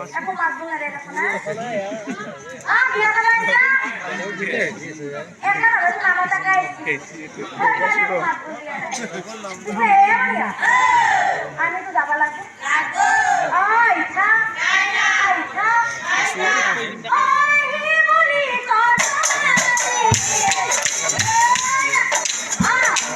Aku mabung ada di sana. Ah, dia kapan ya? Kan harus nama tak guys. Aku mabung dia. Itu ya mana? Ani tu dapat lagi. Oh, Ita. Ita. Oh, ini muli kau. Oh,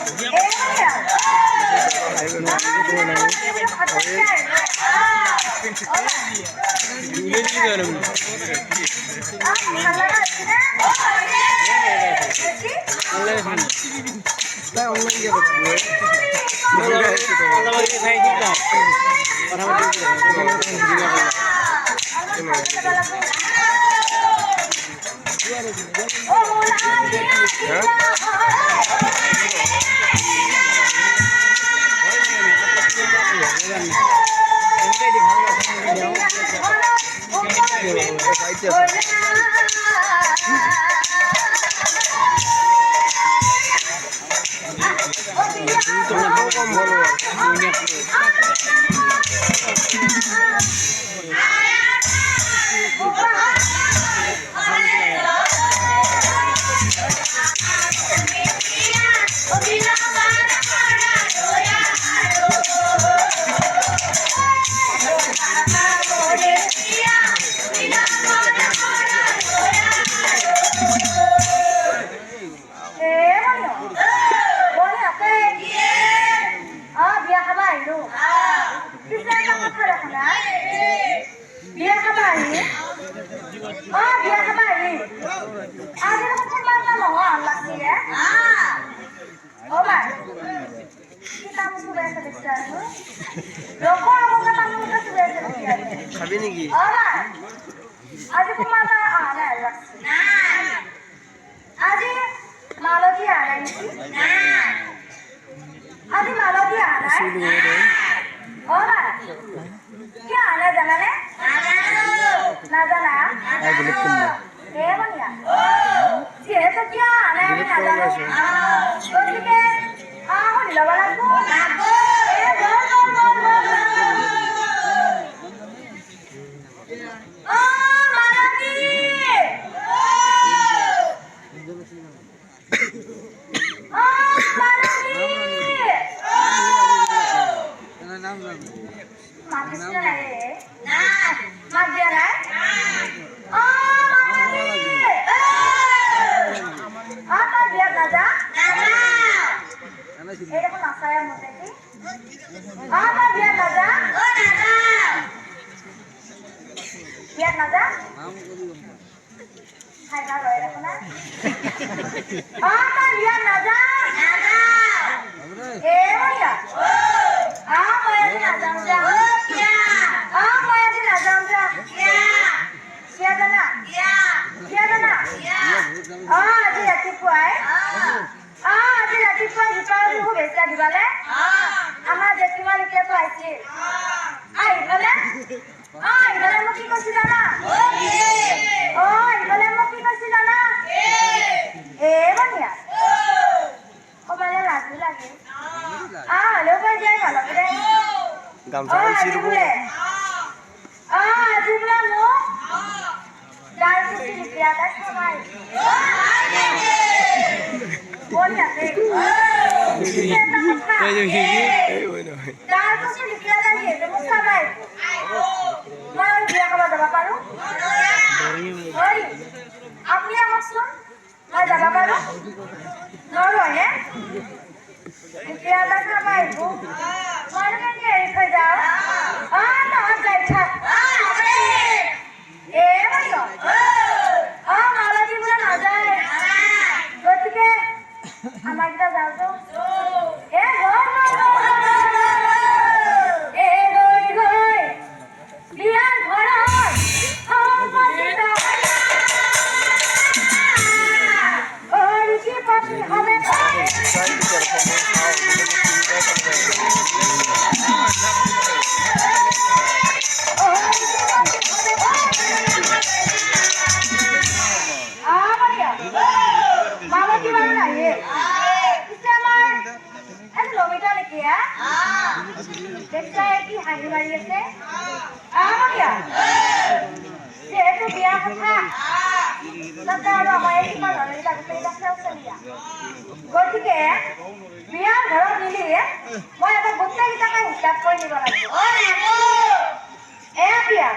এতিয়া দেখাই কি হাঁহি মাৰি আছে আমৰিয়া যেহেতু বিয়া কথা তাতে আৰু আমাৰ কিমান নলনিতা গোটেইকেইটা চেউচেলীয়া গতিকে বিয়া ঘৰত নিলি মই এটা গোটেইকেইটাকে হিচাপ কৰি নিব লাগিব বিয়া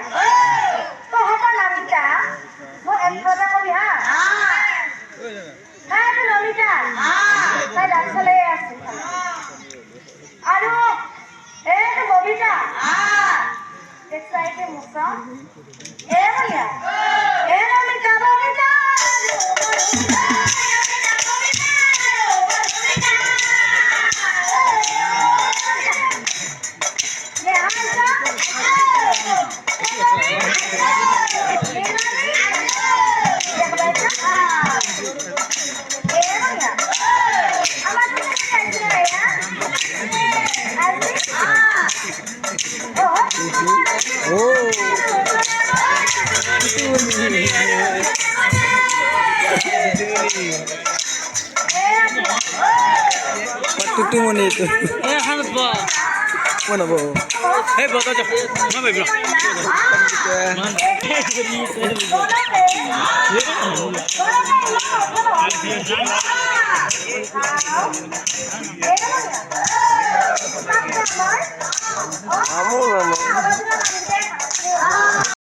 তহঁতৰ নামকেইটা মোক একশটা কবি হা এইটো নমিতা তাই ৰাস্তালৈ আছে আৰু এইটো ববিতা দেখুৱাইছে মোক Moriya Namita Babita Tutu moni itu. Hangat ba? Mana bo? Bata aja. Mana bro? Kamu